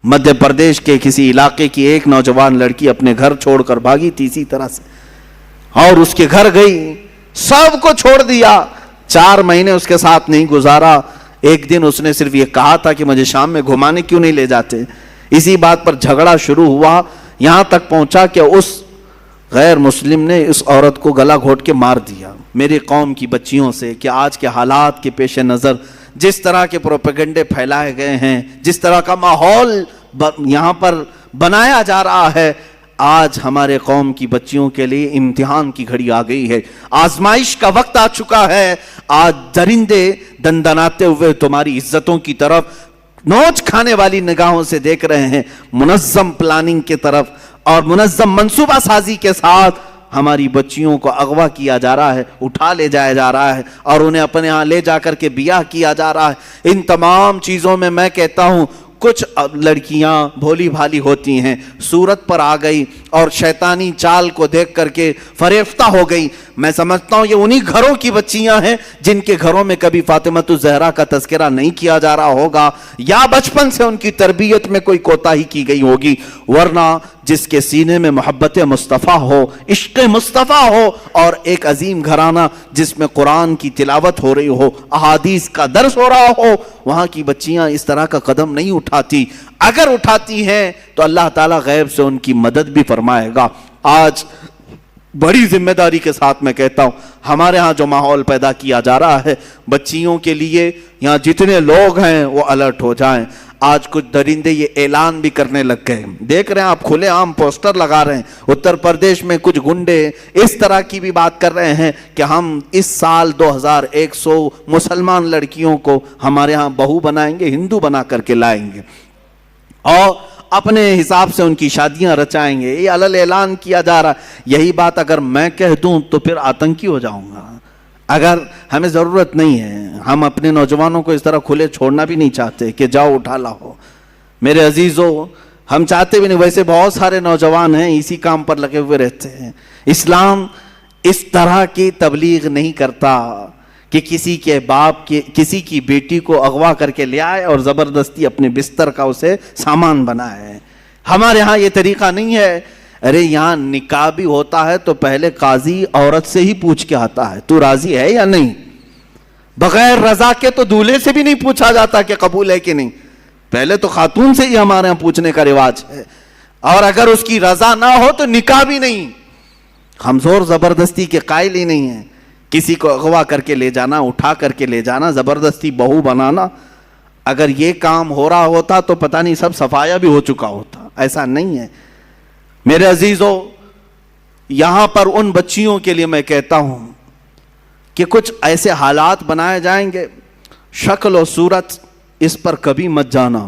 مدھیہ پردیش کے کسی علاقے کی ایک نوجوان لڑکی اپنے گھر چھوڑ کر بھاگی تھی اسی طرح سے، اور اس کے گھر گئی، سب کو چھوڑ دیا، 4 مہینے اس کے ساتھ نہیں گزارا۔ ایک دن اس نے صرف یہ کہا تھا کہ مجھے شام میں گھمانے کیوں نہیں لے جاتے۔ اسی بات پر جھگڑا شروع ہوا، یہاں تک پہنچا کہ اس غیر مسلم نے اس عورت کو گلا گھونٹ کے مار دیا۔ میری قوم کی بچیوں سے کہ آج کے حالات کے پیش نظر جس طرح کے پروپیگنڈے پھیلائے گئے ہیں، جس طرح کا ماحول یہاں پر بنایا جا رہا ہے، آج ہمارے قوم کی بچیوں کے لیے امتحان کی گھڑی آ گئی ہے، آزمائش کا وقت آ چکا ہے۔ آج درندے دندناتے ہوئے تمہاری عزتوں کی طرف نوچ کھانے والی نگاہوں سے دیکھ رہے ہیں، منظم پلاننگ کی طرف اور منظم منصوبہ سازی کے ساتھ ہماری بچیوں کو اغوا کیا جا رہا ہے، اٹھا لے جایا جا رہا ہے اور انہیں اپنے ہاں لے جا کر کے بیاہ کیا جا رہا ہے۔ ان تمام چیزوں میں کہتا ہوں کچھ لڑکیاں بھولی بھالی ہوتی ہیں، صورت پر آ گئی اور شیطانی چال کو دیکھ کر کے فریفتہ ہو گئی۔ میں سمجھتا ہوں یہ انہی گھروں کی بچیاں ہیں جن کے گھروں میں کبھی فاطمۃ الزہرا کا تذکرہ نہیں کیا جا رہا ہوگا، یا بچپن سے ان کی تربیت میں کوئی کوتاہی کی گئی ہوگی، ورنہ جس کے سینے میں محبت مصطفیٰ ہو، عشق مصطفیٰ ہو، اور ایک عظیم گھرانہ جس میں قرآن کی تلاوت ہو رہی ہو، احادیث کا درس ہو رہا ہو، وہاں کی بچیاں اس طرح کا قدم نہیں اٹھاتی۔ اگر اٹھاتی ہیں تو اللہ تعالیٰ غیب سے ان کی مدد بھی فرمائے گا۔ آج بڑی ذمہ داری کے ساتھ میں کہتا ہوں، ہمارے ہاں جو ماحول پیدا کیا جا رہا ہے بچیوں کے لیے، یہاں جتنے لوگ ہیں وہ الرٹ ہو جائیں۔ آج کچھ درندے یہ اعلان بھی کرنے لگ گئے، دیکھ رہے ہیں آپ، کھلے عام پوسٹر لگا رہے ہیں۔ اتر پردیش میں کچھ گنڈے اس طرح کی بھی بات کر رہے ہیں کہ ہم اس سال 2100 مسلمان لڑکیوں کو ہمارے ہاں بہو بنائیں گے، ہندو بنا کر کے لائیں گے اور اپنے حساب سے ان کی شادیاں رچائیں گے۔ یہ علل اعلان کیا جا رہا ہے۔ یہی بات اگر میں کہہ دوں تو پھر آتنکی ہو جاؤں گا۔ اگر ہمیں ضرورت نہیں ہے، ہم اپنے نوجوانوں کو اس طرح کھلے چھوڑنا بھی نہیں چاہتے کہ جاؤ اٹھا لاؤ۔ میرے عزیزو، ہم چاہتے بھی نہیں، ویسے بہت سارے نوجوان ہیں اسی کام پر لگے ہوئے رہتے ہیں۔ اسلام اس طرح کی تبلیغ نہیں کرتا کہ کسی کے باپ کے کسی کی بیٹی کو اغوا کر کے لے آئے اور زبردستی اپنے بستر کا اسے سامان بنائے۔ ہمارے ہاں یہ طریقہ نہیں ہے۔ ارے یہاں نکاح بھی ہوتا ہے تو پہلے قاضی عورت سے ہی پوچھ کے آتا ہے، تو راضی ہے یا نہیں؟ بغیر رضا کے تو دولہے سے بھی نہیں پوچھا جاتا کہ قبول ہے کہ نہیں، پہلے تو خاتون سے ہی ہمارے ہاں پوچھنے کا رواج ہے، اور اگر اس کی رضا نہ ہو تو نکاح بھی نہیں۔ ہم زور زبردستی کے قائل ہی نہیں ہیں۔ کسی کو اغوا کر کے لے جانا، اٹھا کر کے لے جانا، زبردستی بہو بنانا، اگر یہ کام ہو رہا ہوتا تو پتہ نہیں سب صفایا بھی ہو چکا ہوتا۔ ایسا نہیں ہے میرے عزیزو۔ یہاں پر ان بچیوں کے لیے میں کہتا ہوں کہ کچھ ایسے حالات بنائے جائیں گے، شکل و صورت اس پر کبھی مت جانا۔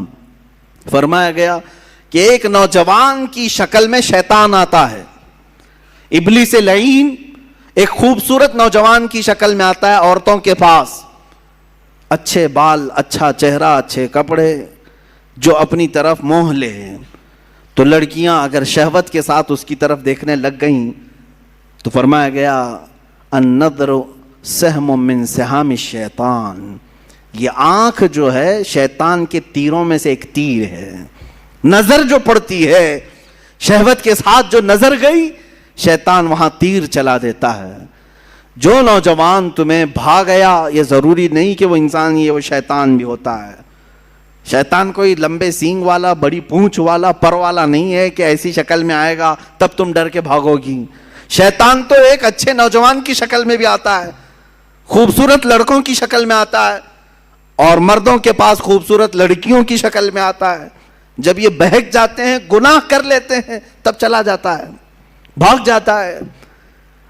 فرمایا گیا کہ ایک نوجوان کی شکل میں شیطان آتا ہے، ابلیس لعین ایک خوبصورت نوجوان کی شکل میں آتا ہے عورتوں کے پاس، اچھے بال، اچھا چہرہ، اچھے کپڑے، جو اپنی طرف موہ لے۔ تو لڑکیاں اگر شہوت کے ساتھ اس کی طرف دیکھنے لگ گئیں تو فرمایا گیا النظر سہم من سہام الشیطان، یہ آنکھ جو ہے شیطان کے تیروں میں سے ایک تیر ہے۔ نظر جو پڑتی ہے، شہوت کے ساتھ جو نظر گئی، شیطان وہاں تیر چلا دیتا ہے۔ جو نوجوان تمہیں بھاگ گیا، یہ ضروری نہیں کہ وہ انسان ہی ہے، وہ شیطان بھی ہوتا ہے۔ شیطان کوئی لمبے سینگ والا، بڑی پونچھ والا، پر والا نہیں ہے کہ ایسی شکل میں آئے گا تب تم ڈر کے بھاگو گی۔ شیطان تو ایک اچھے نوجوان کی شکل میں بھی آتا ہے، خوبصورت لڑکوں کی شکل میں آتا ہے، اور مردوں کے پاس خوبصورت لڑکیوں کی شکل میں آتا ہے۔ جب یہ بہک جاتے ہیں، گناہ کر لیتے ہیں، تب چلا جاتا ہے، بھاگ جاتا ہے،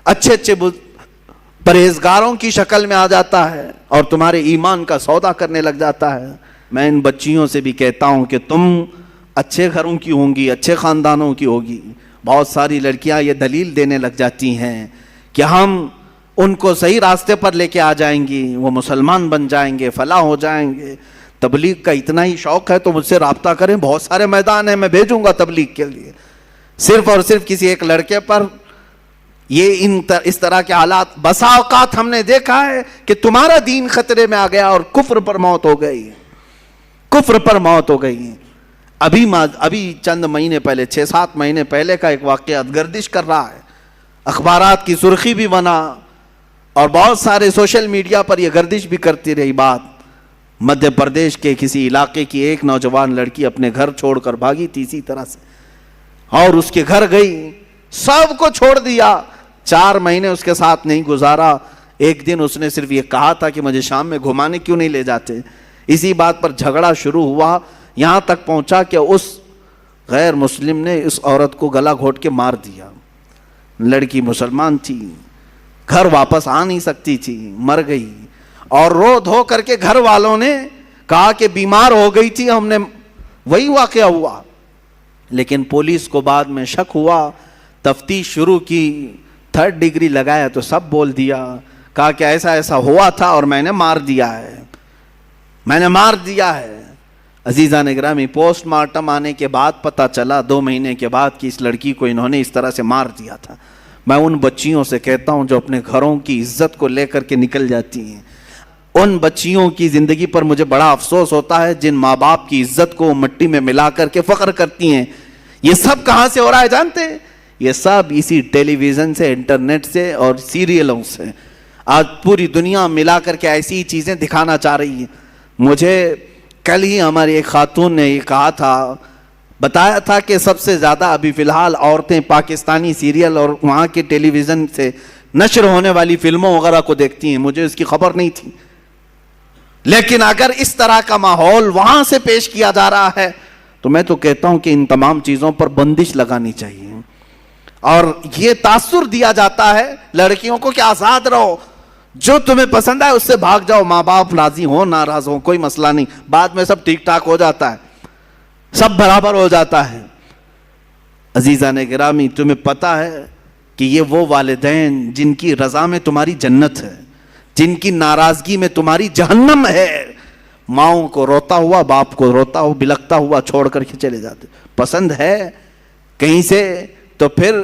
اچھے اچھے پرہیزگاروں کی شکل میں آ جاتا ہے اور تمہارے ایمان کا سودا کرنے لگ جاتا ہے۔ میں ان بچیوں سے بھی کہتا ہوں کہ تم اچھے گھروں کی ہوں گی، اچھے خاندانوں کی ہوگی۔ بہت ساری لڑکیاں یہ دلیل دینے لگ جاتی ہیں کہ ہم ان کو صحیح راستے پر لے کے آ جائیں گی، وہ مسلمان بن جائیں گے، فلاح ہو جائیں گے۔ تبلیغ کا اتنا ہی شوق ہے تو مجھ سے رابطہ کریں، بہت سارے میدان ہیں، میں بھیجوں گا تبلیغ کے لیے۔ صرف اور صرف کسی ایک لڑکے پر یہ اس طرح کے حالات بسا اوقات ہم نے دیکھا ہے کہ تمہارا دین خطرے میں آ گیا اور کفر پر موت ہو گئی، کفر پر موت ہو گئی۔ ابھی چند مہینے پہلے 6-7 مہینے پہلے کا ایک واقعہ گردش کر رہا ہے, اخبارات کی سرخی بھی بنا اور بہت سارے سوشل میڈیا پر یہ گردش بھی کرتی رہی بات. مدھیہ پردیش کے کسی علاقے کی ایک نوجوان لڑکی اپنے گھر چھوڑ کر بھاگی تھی اسی طرح سے, اور اس کے گھر گئی, سب کو چھوڑ دیا, 4 مہینے اس کے ساتھ نہیں گزارا. ایک دن اس نے صرف یہ کہا تھا کہ مجھے شام میں گھمانے کیوں نہیں لے جاتے. اسی بات پر جھگڑا شروع ہوا, یہاں تک پہنچا کہ اس غیر مسلم نے اس عورت کو گلا گھونٹ کے مار دیا. لڑکی مسلمان تھی, گھر واپس آ نہیں سکتی تھی, مر گئی. اور رو دھو کر کے گھر والوں نے کہا کہ بیمار ہو گئی تھی, ہم نے وہی واقعہ ہوا. لیکن پولیس کو بعد میں شک ہوا, تفتیش شروع کی, 3rd ڈگری لگایا تو سب بول دیا, کہا کہ ایسا ایسا ہوا تھا اور میں نے مار دیا ہے. عزیزان گرامی, پوسٹ مارٹم آنے کے بعد پتہ چلا 2 مہینے کے بعد کہ اس لڑکی کو انہوں نے اس طرح سے مار دیا تھا. میں ان بچیوں سے کہتا ہوں جو اپنے گھروں کی عزت کو لے کر کے نکل جاتی ہیں, ان بچیوں کی زندگی پر مجھے بڑا افسوس ہوتا ہے جن ماں باپ کی عزت کو مٹی میں ملا کر کے فخر کرتی ہیں. یہ سب کہاں سے ہو رہا ہے جانتے ہیں؟ یہ سب اسی ٹیلی ویژن سے, انٹرنیٹ سے اور سیریلوں سے. آج پوری دنیا ملا کر کے ایسی چیزیں دکھانا چاہ رہی ہے. مجھے کل ہی ہماری ایک خاتون نے یہ کہا تھا, بتایا تھا کہ سب سے زیادہ ابھی فی الحال عورتیں پاکستانی سیریل اور وہاں کے ٹیلی ویژن سے نشر ہونے والی فلموں وغیرہ کو دیکھتی ہیں. مجھے اس کی خبر نہیں تھی, لیکن اگر اس طرح کا ماحول وہاں سے پیش کیا جا رہا ہے تو میں تو کہتا ہوں کہ ان تمام چیزوں پر بندش لگانی چاہیے. اور یہ تاثر دیا جاتا ہے لڑکیوں کو کہ آزاد رہو, جو تمہیں پسند ہے اس سے بھاگ جاؤ, ماں باپ راضی ہو ناراض ہو کوئی مسئلہ نہیں, بعد میں سب ٹھیک ٹھاک ہو جاتا ہے, سب برابر ہو جاتا ہے. عزیزان گرامی, تمہیں پتا ہے کہ یہ وہ والدین جن کی رضا میں تمہاری جنت ہے, جن کی ناراضگی میں تمہاری جہنم ہے, ماؤں کو روتا ہوا, باپ کو روتا ہوا, بلکتا ہوا چھوڑ کر کے چلے جاتے. پسند ہے کہیں سے تو پھر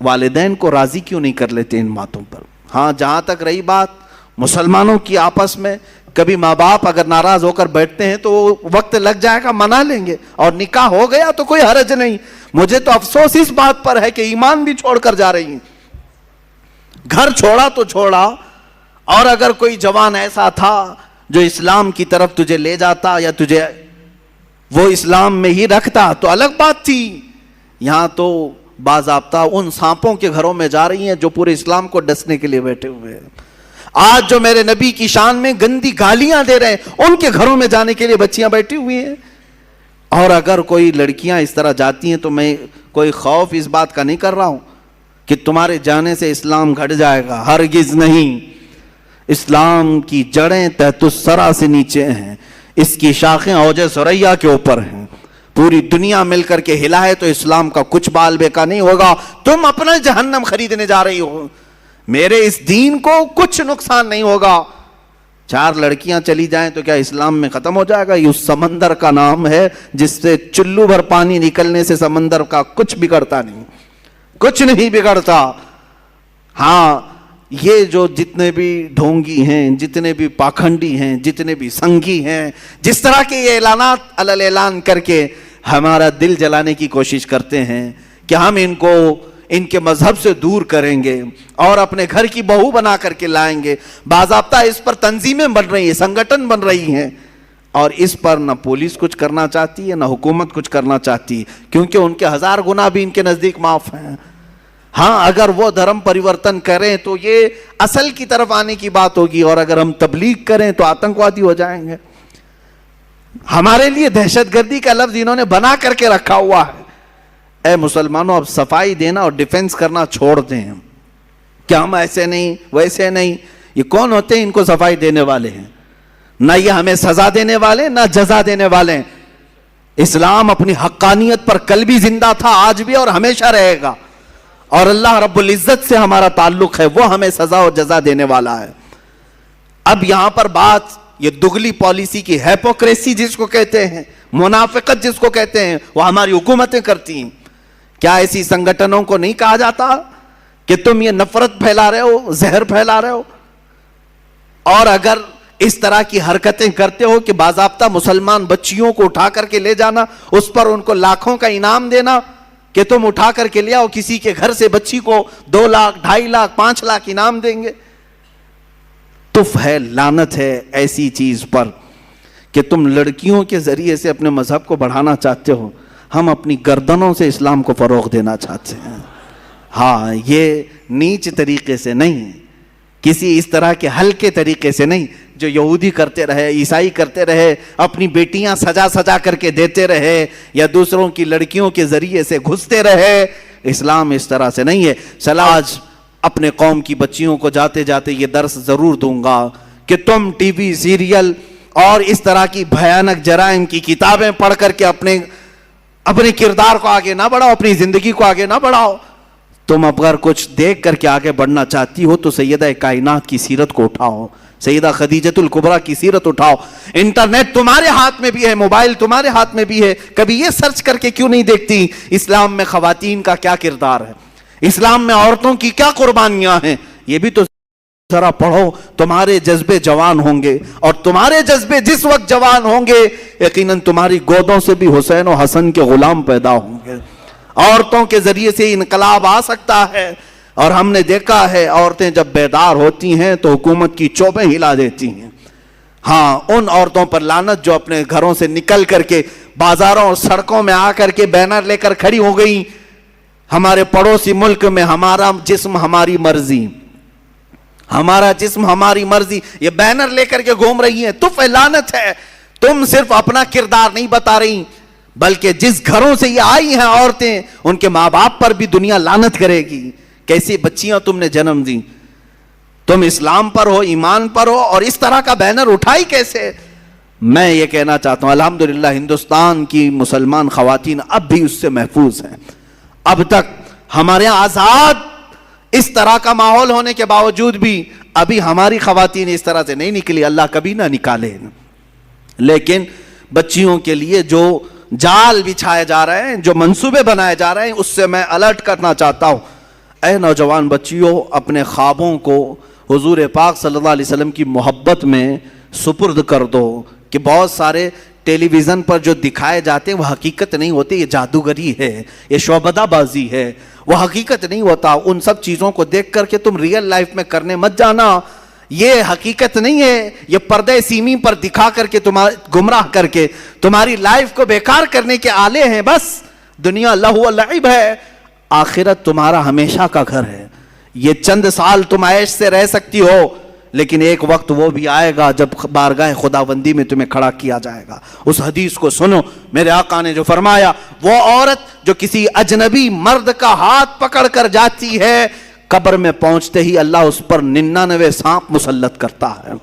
والدین کو راضی کیوں نہیں کر لیتے ان باتوں پر. ہاں, جہاں تک رہی بات مسلمانوں کی آپس میں, کبھی ماں باپ اگر ناراض ہو کر بیٹھتے ہیں تو وقت لگ جائے گا, منا لیں گے, اور نکاح ہو گیا تو کوئی حرج نہیں. مجھے تو افسوس اس بات پر ہے کہ ایمان بھی چھوڑ کر جا رہی ہیں. گھر چھوڑا تو چھوڑا, اور اگر کوئی جوان ایسا تھا جو اسلام کی طرف تجھے لے جاتا یا تجھے وہ اسلام میں ہی رکھتا تو الگ بات تھی. یہاں تو باضابطہ ان سانپوں کے گھروں میں جا رہی ہیں جو پورے اسلام کو ڈسنے کے لیے بیٹھے ہوئے ہیں. آج جو میرے نبی کی شان میں گندی گالیاں دے رہے ہیں ان کے گھروں میں جانے کے لیے بچیاں بیٹھی ہوئی ہیں. اور اگر کوئی لڑکیاں اس طرح جاتی ہیں تو میں کوئی خوف اس بات کا نہیں کر رہا ہوں کہ تمہارے جانے سے اسلام گھٹ جائے گا, ہرگز نہیں. اسلام کی جڑیں تحت الثری سے نیچے ہیں, اس کی شاخیں اوج ثریا کے اوپر ہیں. پوری دنیا مل کر کے ہلائے تو اسلام کا کچھ بال بیکا نہیں ہوگا. تم اپنا جہنم خریدنے جا رہی ہو, میرے اس دین کو کچھ نقصان نہیں ہوگا. 4 لڑکیاں چلی جائیں تو کیا اسلام میں ختم ہو جائے گا؟ یہ اس سمندر کا نام ہے جس سے چلو بھر پانی نکلنے سے سمندر کا کچھ بگڑتا نہیں, کچھ نہیں بگڑتا. ہاں, یہ جو جتنے بھی ڈھونگی ہیں, جتنے بھی پاکھنڈی ہیں, جتنے بھی سنگھی ہیں, جس طرح کے یہ اعلانات علل اعلان کر کے ہمارا دل جلانے کی کوشش کرتے ہیں کہ ہم ان کو ان کے مذہب سے دور کریں گے اور اپنے گھر کی بہو بنا کر کے لائیں گے. باضابطہ اس پر تنظیمیں بن رہی ہیں, سنگٹن بن رہی ہیں, اور اس پر نہ پولیس کچھ کرنا چاہتی ہے نہ حکومت کچھ کرنا چاہتی, کیونکہ ان کے 1000 گناہ بھی ان کے نزدیک معاف ہیں. ہاں, اگر وہ دھرم پریورتن کریں تو یہ اصل کی طرف آنے کی بات ہوگی, اور اگر ہم تبلیغ کریں تو آتنکوادی ہو جائیں گے. ہمارے لیے دہشت گردی کا لفظ انہوں نے بنا کر کے رکھا ہوا ہے. اے مسلمانوں, اب صفائی دینا اور ڈیفنس کرنا چھوڑ دیں کہ ہم ایسے نہیں ویسے نہیں. یہ کون ہوتے ہیں ان کو صفائی دینے والے ہیں؟ نہ یہ ہمیں سزا دینے والے نہ جزا دینے والے. اسلام اپنی حقانیت پر کل بھی زندہ تھا, آج بھی اور ہمیشہ رہے گا, اور اللہ رب العزت سے ہمارا تعلق ہے, وہ ہمیں سزا و جزا دینے والا ہے. اب یہاں پر بات یہ دگلی پالیسی کی, ہیپوکریسی جس کو کہتے ہیں, منافقت جس کو کہتے ہیں, وہ ہماری حکومتیں کرتی ہیں. کیا ایسی سنگٹنوں کو نہیں کہا جاتا کہ تم یہ نفرت پھیلا رہے ہو, زہر پھیلا رہے ہو؟ اور اگر اس طرح کی حرکتیں کرتے ہو کہ باضابطہ مسلمان بچیوں کو اٹھا کر کے لے جانا, اس پر ان کو لاکھوں کا انعام دینا کہ تم اٹھا کر کے لے آؤ, کسی کے گھر سے بچی کو 2 لاکھ 2.5 لاکھ 5 لاکھ انعام دیں گے. تف ہے, لعنت ہے ایسی چیز پر کہ تم لڑکیوں کے ذریعے سے اپنے مذہب کو بڑھانا چاہتے ہو. ہم اپنی گردنوں سے اسلام کو فروغ دینا چاہتے ہیں. ہاں, یہ نیچ طریقے سے نہیں, کسی اس طرح کے ہلکے طریقے سے نہیں جو یہودی کرتے رہے, عیسائی کرتے رہے, اپنی بیٹیاں سجا سجا کر کے دیتے رہے یا دوسروں کی لڑکیوں کے ذریعے سے گھستے رہے. اسلام اس طرح سے نہیں ہے. آج اپنے قوم کی بچیوں کو جاتے جاتے یہ درس ضرور دوں گا کہ تم ٹی وی سیریل اور اس طرح کی بھیانک جرائم کی کتابیں پڑھ کر کے اپنے کردار کو آگے نہ بڑھاؤ, اپنی زندگی کو آگے نہ بڑھاؤ. تم اگر کچھ دیکھ کر کے آگے بڑھنا چاہتی ہو تو سیدہ کائنات کی سیرت کو اٹھاؤ, سیدہ خدیجۃ الکبریٰ کی سیرت اٹھاؤ. انٹرنیٹ تمہارے ہاتھ میں بھی ہے, موبائل تمہارے ہاتھ میں بھی ہے, کبھی یہ سرچ کر کے کیوں نہیں دیکھتی اسلام میں خواتین کا کیا کردار ہے, اسلام میں عورتوں کی کیا قربانیاں ہیں. یہ بھی تو ذرا پڑھو. تمہارے جذبے جوان ہوں گے, اور تمہارے جذبے جس وقت جوان ہوں گے یقیناً تمہاری گودوں سے بھی حسین و حسن کے غلام پیدا ہوں گے. عورتوں کے ذریعے سے انقلاب آ سکتا ہے, اور ہم نے دیکھا ہے عورتیں جب بیدار ہوتی ہیں تو حکومت کی چوبیں ہلا دیتی ہیں. ہاں, ان عورتوں پر لعنت جو اپنے گھروں سے نکل کر کے بازاروں اور سڑکوں میں آ کر کے بینر لے کر کھڑی ہو گئی, ہمارے پڑوسی ملک میں ہمارا جسم ہماری مرضی, ہمارا جسم ہماری مرضی, یہ بینر لے کر کے گھوم رہی ہیں. تو لعنت ہے. تم صرف اپنا کردار نہیں بتا رہی, بلکہ جس گھروں سے یہ آئی ہیں عورتیں ان کے ماں باپ پر بھی دنیا لعنت کرے گی. کیسی بچیاں تم نے جنم دی. تم اسلام پر ہو, ایمان پر ہو, اور اس طرح کا بینر اٹھائی کیسے. میں یہ کہنا چاہتا ہوں الحمدللہ ہندوستان کی مسلمان خواتین اب بھی اس سے محفوظ ہیں. اب تک ہمارے یہاں آزاد اس طرح کا ماحول ہونے کے باوجود بھی ابھی ہماری خواتین اس طرح سے نہیں نکلی, اللہ کبھی نہ نکالے. لیکن بچیوں کے لیے جو جال بچھائے جا رہے ہیں, جو منصوبے بنائے جا رہے ہیں, اس سے میں الرٹ کرنا چاہتا ہوں. اے نوجوان بچیوں, اپنے خوابوں کو حضور پاک صلی اللہ علیہ وسلم کی محبت میں سپرد کر دو کہ بہت سارے ٹیلی ویژن پر جو دکھائے جاتے ہیں وہ حقیقت نہیں ہوتے, یہ جادوگری ہے, یہ شعبدہ بازی ہے, وہ حقیقت نہیں ہوتا. ان سب چیزوں کو دیکھ کر کے تم ریئل لائف میں کرنے مت جانا, یہ حقیقت نہیں ہے. یہ پردے سیمی پر دکھا کر کے گمراہ کر کے تمہاری لائف کو بیکار کرنے کے آلے ہیں. بس دنیا لہو و لعب ہے, آخرت تمہارا ہمیشہ کا گھر ہے. یہ چند سال تم عیش سے رہ سکتی ہو, لیکن ایک وقت وہ بھی آئے گا جب بارگاہ خداوندی میں تمہیں کھڑا کیا جائے گا. اس حدیث کو سنو, میرے آقا نے جو فرمایا, وہ عورت جو کسی اجنبی مرد کا ہاتھ پکڑ کر جاتی ہے, قبر میں پہنچتے ہی اللہ اس پر 99 سانپ مسلط کرتا ہے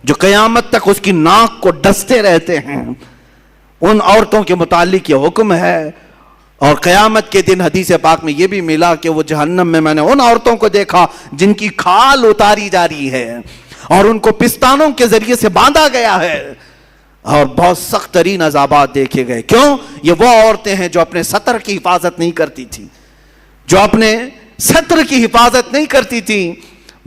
جو قیامت تک اس کی ناک کو ڈستے رہتے ہیں. ان عورتوں کے متعلق یہ حکم ہے. اور قیامت کے دن حدیث پاک میں یہ بھی ملا کہ وہ جہنم میں نے ان عورتوں کو دیکھا جن کی کھال اتاری جا رہی ہے اور ان کو پستانوں کے ذریعے سے باندھا گیا ہے, اور بہت سخت ترین عذابات دیکھے گئے. کیوں؟ یہ وہ عورتیں ہیں جو اپنے سطر کی حفاظت نہیں کرتی تھی, جو اپنے سطر کی حفاظت نہیں کرتی تھی.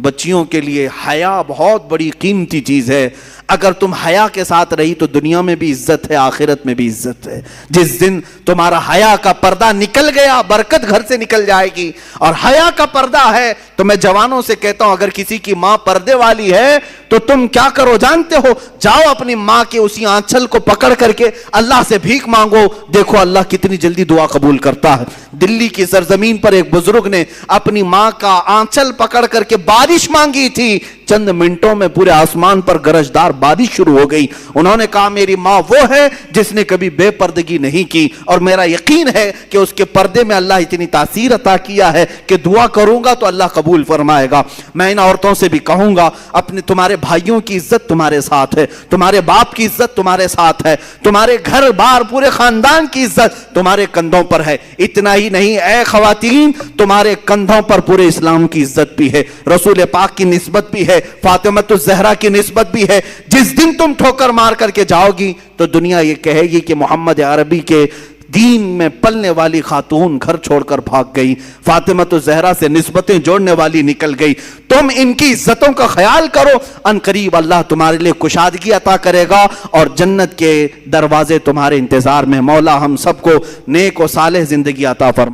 بچیوں کے لیے حیا بہت بڑی قیمتی چیز ہے. اگر تم حیا کے ساتھ رہی تو دنیا میں بھی عزت ہے, آخرت میں بھی عزت ہے. جس دن تمہارا حیا کا پردہ نکل گیا, برکت گھر سے نکل جائے گی. اور حیا کا پردہ ہے تو میں جوانوں سے کہتا ہوں, اگر کسی کی ماں پردے والی ہے تو تم کیا کرو جانتے ہو؟ جاؤ اپنی ماں کے اسی آنچل کو پکڑ کر کے اللہ سے بھیک مانگو. دیکھو اللہ کتنی جلدی دعا قبول کرتا ہے. دلی کی سرزمین پر ایک بزرگ نے اپنی ماں کا آنچل پکڑ کر کے بارش مانگی تھی. چند منٹوں میں پورے آسمان پر گرجدار بارش شروع ہو گئی. انہوں نے کہا میری ماں وہ ہے جس نے کبھی بے پردگی نہیں کی, اور میرا یقین ہے کہ اس کے پردے میں اللہ اتنی تاثیر عطا کیا ہے کہ دعا کروں گا تو اللہ قبول فرمائے گا. میں ان عورتوں سے بھی کہوں گا, اپنے تمہارے بھائیوں کی عزت تمہارے ساتھ ہے, تمہارے باپ کی عزت تمہارے ساتھ ہے, تمہارے گھر بار پورے خاندان کی عزت تمہارے کندھوں پر ہے. اتنا ہی نہیں اے خواتین, تمہارے کندھوں پر پورے اسلام کی عزت بھی ہے, رسول پاک کی نسبت بھی ہے, فاطمۃ الزہرا کی نسبت بھی ہے. جس دن تم ٹھوکر مار کر کے جاؤ گی تو دنیا یہ کہے گی کہ محمد عربی کے دین میں پلنے والی خاتون گھر چھوڑ کر بھاگ گئی، فاطمہ الزہرا سے نسبتیں جوڑنے والی نکل گئی۔ تم ان کی عزتوں کا خیال کرو، ان قریب اللہ تمہارے لیے کشادگی عطا کرے گا اور جنت کے دروازے تمہارے انتظار میں۔ مولا ہم سب کو نیک و صالح زندگی عطا فرمائے۔